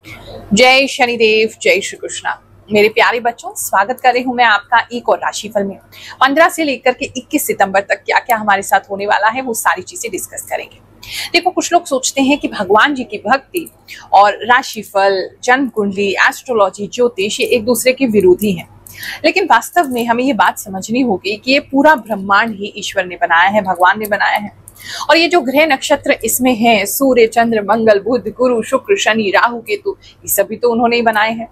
जय शनिदेव, जय श्री कृष्णा। मेरे प्यारे बच्चों, स्वागत कर रही हूं मैं आपका एक और राशिफल में। 15 से लेकर के 21 सितंबर तक क्या क्या हमारे साथ होने वाला है वो सारी चीजें डिस्कस करेंगे। देखो, कुछ लोग सोचते हैं कि भगवान जी की भक्ति और राशिफल, जन्म कुंडली, एस्ट्रोलॉजी, ज्योतिष ये एक दूसरे के विरोधी हैं। लेकिन वास्तव में हमें ये बात समझनी होगी कि ये पूरा ब्रह्मांड ही ईश्वर ने बनाया है, भगवान ने बनाया है। और ये जो ग्रह नक्षत्र इसमें हैं, सूर्य, चंद्र, मंगल, बुध, गुरु, शुक्र, शनि, राहु, केतु, ये सभी तो उन्होंने ही बनाए हैं।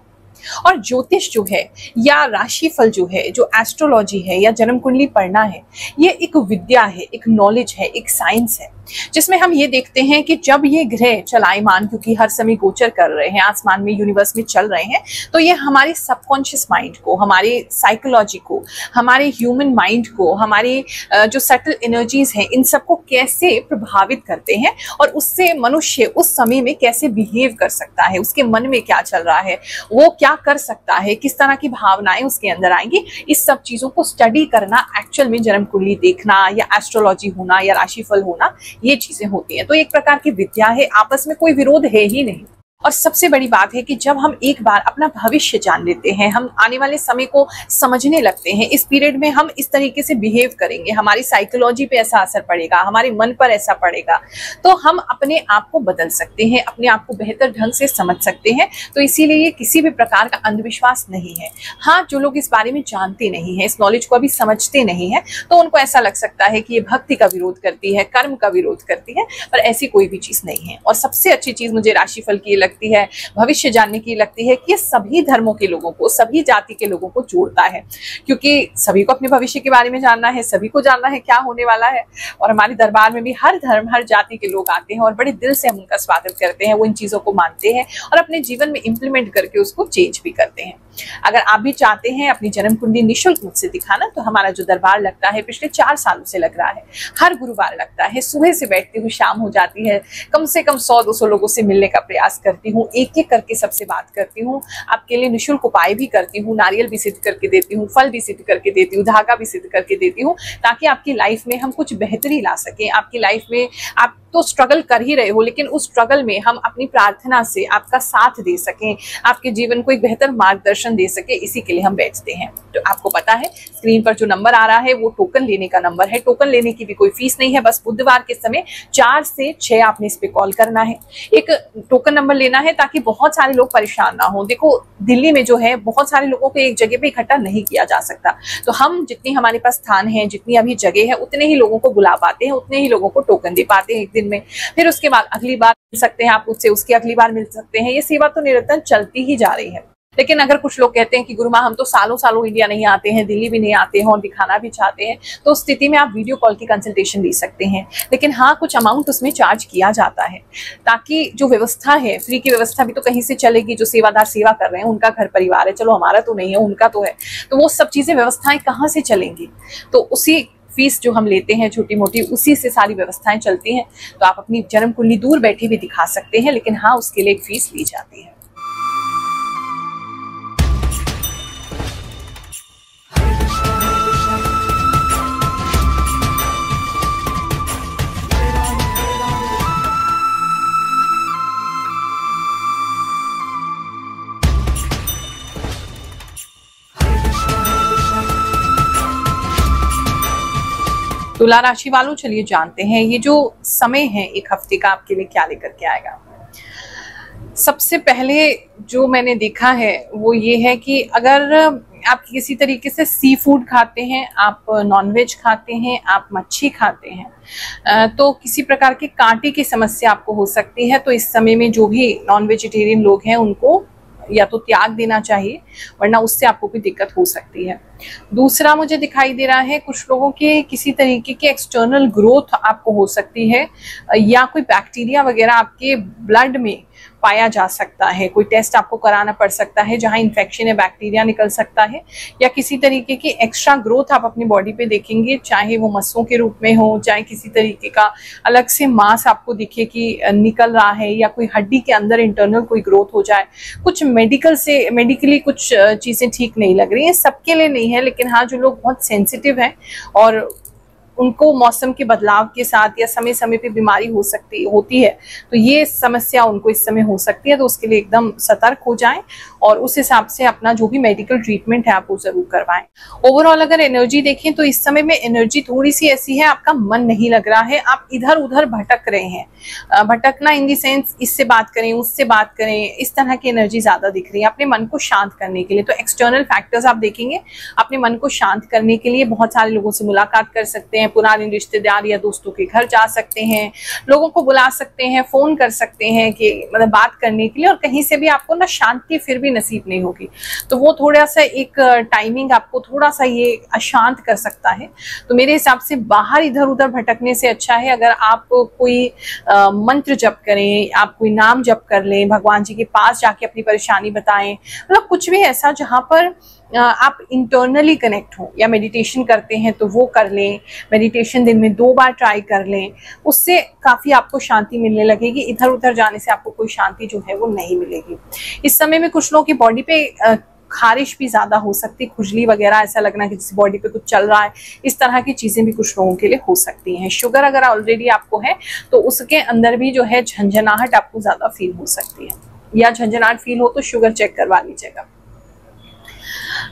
और ज्योतिष जो है या राशिफल जो है, जो एस्ट्रोलॉजी है या जन्म कुंडली पढ़ना है, ये एक विद्या है, एक नॉलेज है, एक साइंस है, जिसमें हम ये देखते हैं कि जब ये ग्रह चलायमान, क्योंकि हर समय गोचर कर रहे हैं, आसमान में, यूनिवर्स में चल रहे हैं, तो ये हमारे सबकॉन्शियस माइंड को, हमारे साइकोलॉजी को, हमारे ह्यूमन माइंड को, हमारे जो सटल एनर्जीज हैं, इन सबको कैसे प्रभावित करते हैं और उससे मनुष्य उस समय में कैसे बिहेव कर सकता है, उसके मन में क्या चल रहा है, वो क्या कर सकता है, किस तरह की भावनाएं उसके अंदर आएंगी, इस सब चीजों को स्टडी करना, एक्चुअल में जन्म कुंडली देखना या एस्ट्रोलॉजी होना या राशिफल होना, ये चीजें होती हैं। तो एक प्रकार की विद्या है, आपस में कोई विरोध है ही नहीं। और सबसे बड़ी बात है कि जब हम एक बार अपना भविष्य जान लेते हैं, हम आने वाले समय को समझने लगते हैं, इस पीरियड में हम इस तरीके से बिहेव करेंगे, हमारी साइकोलॉजी पे ऐसा असर पड़ेगा, हमारे मन पर ऐसा पड़ेगा, तो हम अपने आप को बदल सकते हैं, अपने आप को बेहतर ढंग से समझ सकते हैं। तो इसीलिए ये किसी भी प्रकार का अंधविश्वास नहीं है। हाँ, जो लोग इस बारे में जानते नहीं है, इस नॉलेज को अभी समझते नहीं है, तो उनको ऐसा लग सकता है कि ये भक्ति का विरोध करती है, कर्म का विरोध करती है, पर ऐसी कोई भी चीज नहीं है। और सबसे अच्छी चीज मुझे राशिफल की लगती है, भविष्य जानने की लगती है कि ये सभी धर्मों के लोगों को, सभी जाति के लोगों को जोड़ता है, क्योंकि सभी को अपने भविष्य के बारे में जानना है, सभी को जानना है क्या होने वाला है। और हमारे दरबार में भी हर धर्म, हर जाति के लोग आते हैं और बड़े दिल से हम उनका स्वागत करते हैं, वो इन चीजों को मानते हैं और अपने जीवन में इंप्लीमेंट करके उसको चेंज भी करते हैं। अगर आप भी चाहते हैं अपनी जन्म कुंडली निःशुल्क मुझसे दिखाना, तो हमारा जो दरबार लगता है, पिछले 4 सालों से लग रहा है, हर गुरुवार लगता है, सुबह से बैठती हूँ, शाम हो जाती है, कम से कम 100-200 लोगों से मिलने का प्रयास करती हूँ, एक एक करके सबसे बात करती हूँ, आपके लिए निःशुल्क उपाय भी करती हूँ, नारियल भी सिद्ध करके देती हूँ, फल भी सिद्ध करके देती हूँ, धागा भी सिद्ध करके देती हूँ, ताकि आपकी लाइफ में हम कुछ बेहतरी ला सकें। आपकी लाइफ में आप तो स्ट्रगल कर ही रहे हो, लेकिन उस स्ट्रगल में हम अपनी प्रार्थना से आपका साथ दे सकें, आपके जीवन को एक बेहतर मार्गदर्शन दे सके, इसी के लिए हम बैठते हैं। तो आपको पता है, स्क्रीन पर जो नंबर आ रहा है वो टोकन लेने का नंबर है। टोकन लेने की भी कोई फीस नहीं है, बस बुधवार के समय 4 से 6 आपने इस पे कॉल करना है, एक टोकन नंबर लेना है, ताकि बहुत सारे लोग परेशान ना हो। देखो, दिल्ली में जो है बहुत सारे लोगों को एक जगह पे इकट्ठा नहीं किया जा सकता, तो हम जितनी हमारे पास स्थान है, जितनी अभी जगह है, उतने ही लोगों को बुला पाते हैं, उतने ही लोगों को टोकन दे पाते हैं एक दिन में। फिर उसके बाद अगली बार मिल सकते हैं आप मुझसे, उसकी अगली बार मिल सकते हैं। ये सेवा तो निरंतर चलती ही जा रही है। लेकिन अगर कुछ लोग कहते हैं कि गुरु माँ, हम तो सालों सालों इंडिया नहीं आते हैं, दिल्ली भी नहीं आते हैं और दिखाना भी चाहते हैं, तो उस स्थिति में आप वीडियो कॉल की कंसल्टेशन ले सकते हैं। लेकिन हाँ, कुछ अमाउंट उसमें चार्ज किया जाता है, ताकि जो व्यवस्था है, फ्री की व्यवस्था भी तो कहीं से चलेगी। जो सेवादार सेवा कर रहे हैं उनका घर परिवार है, चलो हमारा तो नहीं है, उनका तो है, तो वो सब चीजें, व्यवस्थाएं कहाँ से चलेंगी? तो उसी फीस जो हम लेते हैं छोटी मोटी, उसी से सारी व्यवस्थाएं चलती हैं। तो आप अपनी जन्म कुंडली दूर बैठे भी दिखा सकते हैं, लेकिन हाँ, उसके लिए एक फीस ली जाती है। तुला राशि वालों, चलिए जानते हैं ये जो समय है एक हफ्ते का आपके लिए क्या लेकर के आएगा। सबसे पहले जो मैंने देखा है वो ये है कि अगर आप किसी तरीके से सी फूड खाते हैं, आप नॉनवेज खाते हैं, आप मच्छी खाते हैं, तो किसी प्रकार के कांटे की समस्या आपको हो सकती है। तो इस समय में जो भी नॉन वेजिटेरियन लोग हैं उनको या तो त्याग देना चाहिए, वरना उससे आपको कोई दिक्कत हो सकती है। दूसरा मुझे दिखाई दे रहा है, कुछ लोगों के किसी तरीके के एक्सटर्नल ग्रोथ आपको हो सकती है, या कोई बैक्टीरिया वगैरह आपके ब्लड में पाया जा सकता है, कोई टेस्ट आपको कराना पड़ सकता है, जहां इन्फेक्शन या बैक्टीरिया निकल सकता है, या किसी तरीके की एक्स्ट्रा ग्रोथ आप अपनी बॉडी पे देखेंगे, चाहे वो मस्सों के रूप में हो, चाहे किसी तरीके का अलग से मांस आपको दिखे कि निकल रहा है, या कोई हड्डी के अंदर इंटरनल कोई ग्रोथ हो जाए। कुछ मेडिकली कुछ चीजें ठीक नहीं लग रही हैं, सबके लिए नहीं है, लेकिन हाँ, जो लोग बहुत सेंसिटिव हैं और उनको मौसम के बदलाव के साथ या समय समय पे बीमारी होती है, तो ये समस्या उनको इस समय हो सकती है। तो उसके लिए एकदम सतर्क हो जाएं और उस हिसाब से अपना जो भी मेडिकल ट्रीटमेंट है आप वो जरूर करवाएं। ओवरऑल अगर एनर्जी देखें तो इस समय में एनर्जी थोड़ी सी ऐसी है, आपका मन नहीं लग रहा है, आप इधर उधर भटक रहे हैं। भटकना इन दी सेंस इससे बात करें, उससे बात करें, इस तरह की एनर्जी ज्यादा दिख रही है। अपने मन को शांत करने के लिए तो एक्सटर्नल फैक्टर्स आप देखेंगे, अपने मन को शांत करने के लिए बहुत सारे लोगों से मुलाकात कर सकते हैं, पुराने रिश्तेदार या दोस्तों के घर जा सकते हैं, लोगों को बुला सकते हैं, फोन कर सकते हैं कि मतलब बात करने के लिए। और कहीं से भी आपको ना शांति फिर भी नसीब नहीं होगी, तो वो थोड़ा सा एक टाइमिंग आपको थोड़ा सा ये अशांत कर सकता है। तो मेरे हिसाब से बाहर इधर उधर भटकने से अच्छा है अगर आप कोई मंत्र जप करें, आप कोई नाम जप कर लें, भगवान जी के पास जाके अपनी परेशानी बताएं, मतलब कुछ भी ऐसा जहां पर आप इंटरनली कनेक्ट हो, या मेडिटेशन करते हैं तो वो कर लें। मेडिटेशन दिन में 2 बार ट्राई कर लें, उससे काफी आपको शांति मिलने लगेगी। इधर उधर जाने से आपको कोई शांति जो है वो नहीं मिलेगी। इस समय में कुछ लोगों की बॉडी पे खारिश भी ज्यादा हो सकती, खुजली वगैरह, ऐसा लगना कि जिस बॉडी पे कुछ चल रहा है, इस तरह की चीजें भी कुछ लोगों के लिए हो सकती हैं। शुगर अगर ऑलरेडी आपको है तो उसके अंदर भी जो है झंझनाहट आपको ज्यादा फील हो सकती है, या झंझनाहट फील हो तो शुगर चेक करवा लीजिएगा।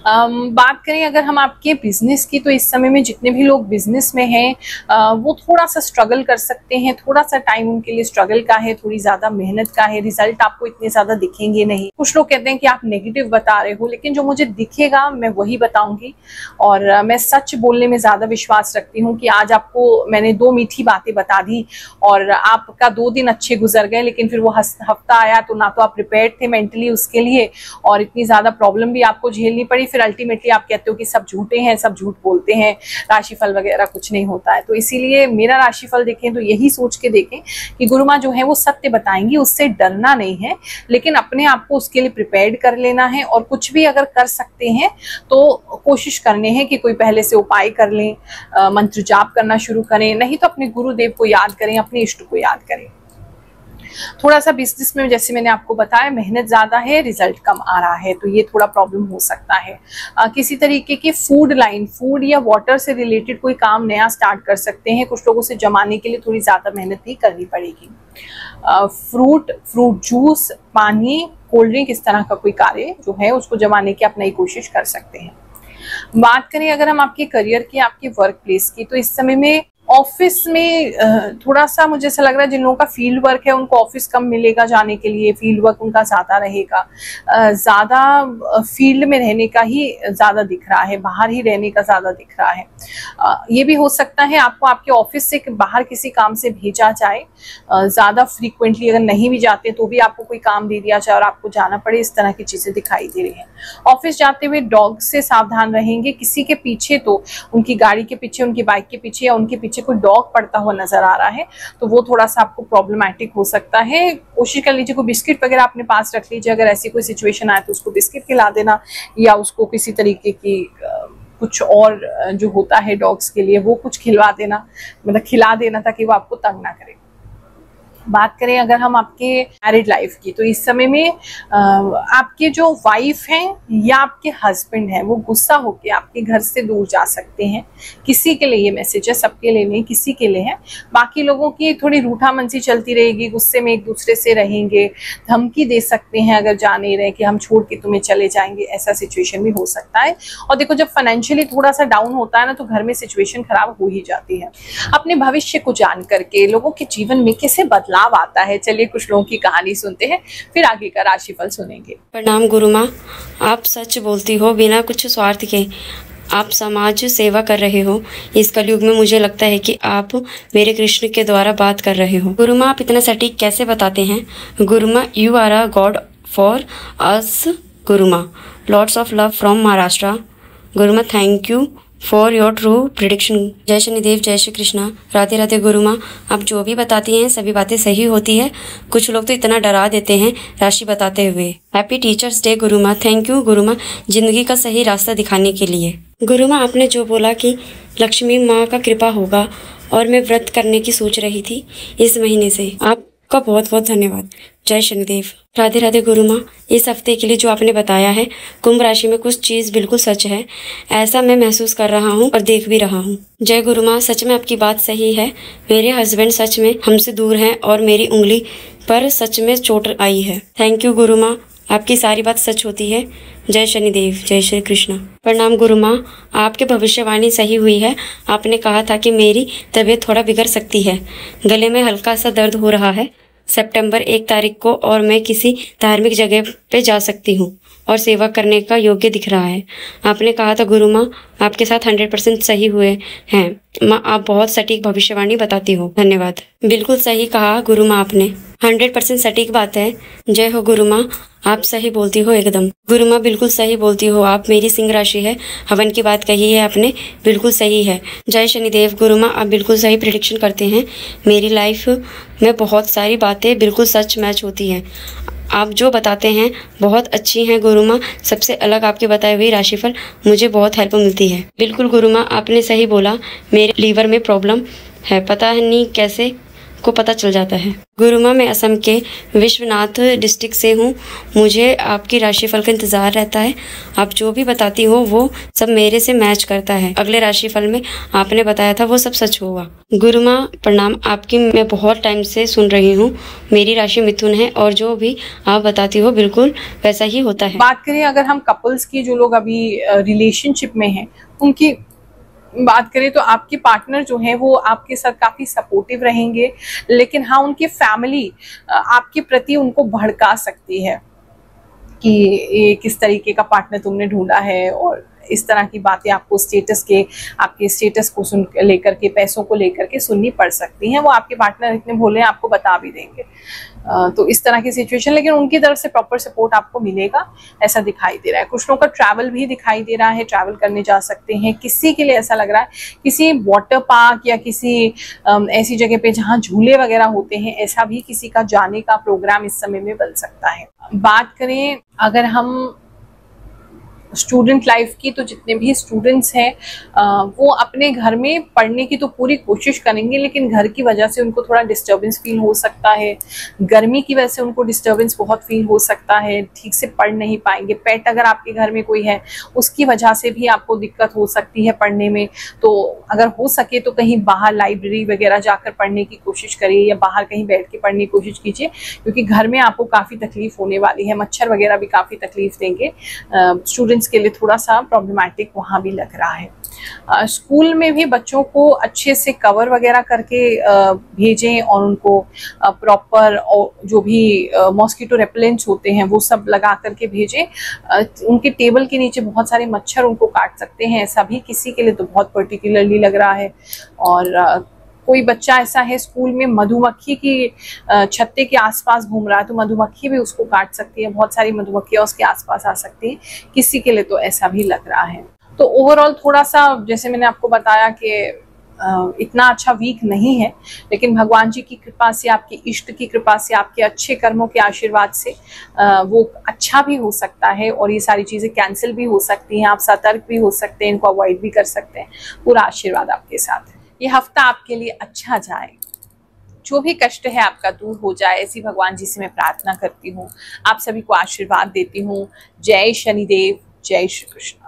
बात करें अगर हम आपके बिजनेस की, तो इस समय में जितने भी लोग बिजनेस में हैं वो थोड़ा सा स्ट्रगल कर सकते हैं। थोड़ा सा टाइम उनके लिए स्ट्रगल का है, थोड़ी ज्यादा मेहनत का है। रिजल्ट आपको इतने ज्यादा दिखेंगे नहीं। कुछ लोग कहते हैं कि आप नेगेटिव बता रहे हो, लेकिन जो मुझे दिखेगा मैं वही बताऊंगी। और मैं सच बोलने में ज्यादा विश्वास रखती हूँ कि आज आपको मैंने 2 मीठी बातें बता दी और आपका 2 दिन अच्छे गुजर गए, लेकिन फिर वो हफ्ता आया तो ना तो आप प्रिपेयर्ड थे मेंटली उसके लिए, और इतनी ज्यादा प्रॉब्लम भी आपको झेलनी पड़ी। फिर अल्टीमेटली आप कहते हो कि सब झूठे हैं, सब झूठ बोलते हैं, राशिफल वगैरह कुछ नहीं होता है। तो इसीलिए मेरा राशिफल देखें तो यही सोच के देखें कि गुरु माँ जो है वो सत्य बताएंगी, उससे डरना नहीं है, लेकिन अपने आप को उसके लिए प्रिपेयर्ड कर लेना है। और कुछ भी अगर कर सकते हैं तो कोशिश करने हैं कि कोई पहले से उपाय कर लें, मंत्र जाप करना शुरू करें, नहीं तो अपने गुरुदेव को याद करें, अपने इष्ट को याद करें। थोड़ा सा बिजनेस में जैसे मैंने आपको बताया मेहनत ज्यादा है, रिजल्ट कम आ रहा है, तो ये थोड़ा प्रॉब्लम हो सकता है। किसी तरीके की फूड लाइन, फूड या वाटर से रिलेटेड कोई काम नया स्टार्ट कर सकते हैं। कुछ लोगों से जमाने के लिए थोड़ी ज्यादा मेहनत भी करनी पड़ेगी। फ्रूट जूस, पानी, कोल्ड ड्रिंक, इस तरह का कोई कार्य जो है उसको जमाने की आप नई कोशिश कर सकते हैं। बात करें अगर हम आपके करियर की, आपके वर्क प्लेस की, तो इस समय में ऑफिस में थोड़ा सा मुझे ऐसा लग रहा है जिन लोगों का फील्ड वर्क है उनको ऑफिस कम मिलेगा जाने के लिए, फील्ड वर्क उनका ज्यादा रहेगा। ज्यादा फील्ड में रहने का ही ज्यादा दिख रहा है, बाहर ही रहने का ज्यादा दिख रहा है। ये भी हो सकता है आपको आपके ऑफिस से बाहर किसी काम से भेजा जाए, ज्यादा फ्रीक्वेंटली अगर नहीं भी जाते तो भी आपको कोई काम दे दिया जाए और आपको जाना पड़े, इस तरह की चीजें दिखाई दे रही हैं। ऑफिस जाते हुए डॉग से सावधान रहेंगे। किसी के पीछे, तो उनकी गाड़ी के पीछे, उनकी बाइक के पीछे या उनके पीछे कोई डॉग पड़ता हुआ नजर आ रहा है तो वो थोड़ा सा आपको प्रॉब्लमैटिक हो सकता है। कोशिश कर लीजिए कोई बिस्किट वगैरह अपने पास रख लीजिए, अगर ऐसी कोई सिचुएशन आए तो उसको बिस्किट खिला देना, या उसको किसी तरीके की कुछ और जो होता है डॉग्स के लिए वो कुछ खिलवा देना, मतलब खिला देना, ताकि वो आपको तंग ना करे। बात करें अगर हम आपके मैरिड लाइफ की, तो इस समय में आपके जो वाइफ हैं या आपके हस्बैंड हैं वो गुस्सा होके आपके घर से दूर जा सकते हैं। किसी के लिए ये मैसेज है, सबके लिए नहीं, किसी के लिए है। बाकी लोगों की थोड़ी रूठामंसी चलती रहेगी, गुस्से में एक दूसरे से रहेंगे, धमकी दे सकते हैं अगर जा नहीं रहे कि हम छोड़ के तुम्हें चले जाएंगे, ऐसा सिचुएशन भी हो सकता है। और देखो जब फाइनेंशियली थोड़ा सा डाउन होता है ना तो घर में सिचुएशन खराब हो ही जाती है। अपने भविष्य को जान करके लोगों के जीवन में कैसे बदलाव आता है, चलिए कुछ लोगों की कहानी सुनते हैं, फिर आगे का राशिफल सुनेंगे। प्रणाम गुरु माँ, आप सच बोलती हो, बिना कुछ स्वार्थ के आप समाज सेवा कर रहे हो। इस कलयुग में मुझे लगता है कि आप मेरे कृष्ण के द्वारा बात कर रहे हो। गुरु माँ, आप इतना सटीक कैसे बताते हैं? गुरु माँ, you are a god for us. गुरु माँ, lots of love from Maharashtra. गुरु माँ, thank you for your true prediction. जय शनिदेव, जय श्री कृष्णा। राधे राधे गुरु माँ, आप जो भी बताती हैं सभी बातें सही होती है। कुछ लोग तो इतना डरा देते हैं राशि बताते हुए। हैप्पी टीचर्स डे गुरु माँ। थैंक यू गुरु माँ, जिंदगी का सही रास्ता दिखाने के लिए। गुरु माँ, आपने जो बोला कि लक्ष्मी माँ का कृपा होगा, और मैं व्रत करने की सोच रही थी इस महीने से। आपका बहुत बहुत धन्यवाद। जय शनिदेव। राधे राधे गुरु माँ। इस हफ्ते के लिए जो आपने बताया है, कुंभ राशि में कुछ चीज़ बिल्कुल सच है, ऐसा मैं महसूस कर रहा हूँ और देख भी रहा हूँ। जय गुरु माँ, सच में आपकी बात सही है। मेरे हस्बैंड सच में हमसे दूर हैं और मेरी उंगली पर सच में चोट आई है। थैंक यू गुरु माँ, आपकी सारी बात सच होती है। जय शनिदेव, जय श्री कृष्ण। प्रणाम गुरु माँ, आपकी भविष्यवाणी सही हुई है। आपने कहा था कि मेरी तबीयत थोड़ा बिगड़ सकती है, गले में हल्का सा दर्द हो रहा है सितंबर 1 तारीख को, और मैं किसी धार्मिक जगह पे जा सकती हूँ और सेवा करने का योग्य दिख रहा है। आपने कहा था गुरु माँ, आपके साथ 100% सही हुए हैं। माँ, आप बहुत सटीक भविष्यवाणी बताती हो। धन्यवाद। बिल्कुल सही कहा गुरु माँ, आपने 100% सटीक बात है। जय हो गुरु माँ, आप सही बोलती हो एकदम। गुरु माँ बिल्कुल सही बोलती हो आप। मेरी सिंह राशि है, हवन की बात कही है आपने, बिल्कुल सही है। जय शनिदेव। गुरु माँ, आप बिल्कुल सही प्रेडिक्शन करते हैं। मेरी लाइफ में बहुत सारी बातें बिल्कुल सच मैच होती हैं। आप जो बताते हैं बहुत अच्छी हैं गुरु माँ। सबसे अलग आपके बताए हुए राशिफल मुझे बहुत हेल्प मिलती है। बिल्कुल गुरु माँ, आपने सही बोला। मेरे लीवर में प्रॉब्लम है, पता नहीं कैसे को पता चल जाता है। गुरु माँ, मैं असम के विश्वनाथ डिस्ट्रिक्ट से हूँ। मुझे आपकी राशिफल का इंतज़ार रहता है। आप जो भी बताती हो वो सब मेरे से मैच करता है। अगले राशिफल में आपने बताया था वो सब सच होगा। गुरु माँ प्रणाम, आपकी मैं बहुत टाइम से सुन रही हूँ। मेरी राशि मिथुन है और जो भी आप बताती हो बिल्कुल वैसा ही होता है। बात करें अगर हम कपल्स की, जो लोग अभी रिलेशनशिप में हैं, उनकी बात करें तो आपके पार्टनर जो है वो आपके साथ काफी सपोर्टिव रहेंगे, लेकिन हाँ उनकी फैमिली आपके प्रति उनको भड़का सकती है कि ये किस तरीके का पार्टनर तुमने ढूंढा है, और इस तरह की बातें आपको आपके स्टेटस को सुन लेकर के, पैसों को लेकर के सुननी पड़ सकती हैं। वो आपके पार्टनर इतने भोले हैं, आपको बता भी देंगे। तो इस तरह की सिचुएशन, लेकिन उनकी तरफ से प्रॉपर सपोर्ट आपको मिलेगा ऐसा दिखाई दे रहा है। कुछ लोगों का ट्रैवल भी दिखाई दे रहा है, ट्रैवल करने जा सकते हैं। किसी के लिए ऐसा लग रहा है किसी वाटर पार्क या किसी ऐसी जगह पे जहाँ झूले वगैरह होते हैं, ऐसा भी किसी का जाने का प्रोग्राम इस समय में बन सकता है। बात करें अगर हम स्टूडेंट लाइफ की, तो जितने भी स्टूडेंट्स हैं वो अपने घर में पढ़ने की तो पूरी कोशिश करेंगे, लेकिन घर की वजह से उनको थोड़ा डिस्टर्बेंस फील हो सकता है। गर्मी की वजह से उनको डिस्टर्बेंस बहुत फील हो सकता है, ठीक से पढ़ नहीं पाएंगे। पेट अगर आपके घर में कोई है उसकी वजह से भी आपको दिक्कत हो सकती है पढ़ने में। तो अगर हो सके तो कहीं बाहर लाइब्रेरी वगैरह जाकर पढ़ने की कोशिश करिए, या बाहर कहीं बैठ के पढ़ने की कोशिश कीजिए, क्योंकि घर में आपको काफ़ी तकलीफ होने वाली है। मच्छर वगैरह भी काफ़ी तकलीफ देंगे। स्टूडेंट्स के लिए थोड़ा सा प्रॉब्लमैटिक वहाँ भी लग रहा है। स्कूल में भी बच्चों को अच्छे से कवर वगैरह करके भेजें, और उनको प्रॉपर जो भी मॉस्किटो रेपेलेंट्स होते हैं वो सब लगा करके भेजें। उनके टेबल के नीचे बहुत सारे मच्छर उनको काट सकते हैं, ऐसा भी किसी के लिए तो बहुत पर्टिकुलरली लग रहा है। और कोई बच्चा ऐसा है स्कूल में मधुमक्खी की छत्ते के आसपास घूम रहा है, तो मधुमक्खी भी उसको काट सकती है। बहुत सारी मधुमक्खियां उसके आसपास आ सकती है, किसी के लिए तो ऐसा भी लग रहा है। तो ओवरऑल थोड़ा सा, जैसे मैंने आपको बताया कि इतना अच्छा वीक नहीं है, लेकिन भगवान जी की कृपा से, आपकी इष्ट की कृपा से, आपके अच्छे कर्मों के आशीर्वाद से वो अच्छा भी हो सकता है, और ये सारी चीज़ें कैंसिल भी हो सकती हैं। आप सतर्क भी हो सकते हैं, इनको अवॉइड भी कर सकते हैं। पूरा आशीर्वाद आपके साथ है। ये हफ्ता आपके लिए अच्छा जाए, जो भी कष्ट है आपका दूर हो जाए, ऐसी भगवान जी से मैं प्रार्थना करती हूँ। आप सभी को आशीर्वाद देती हूँ। जय शनिदेव, जय श्री कृष्ण।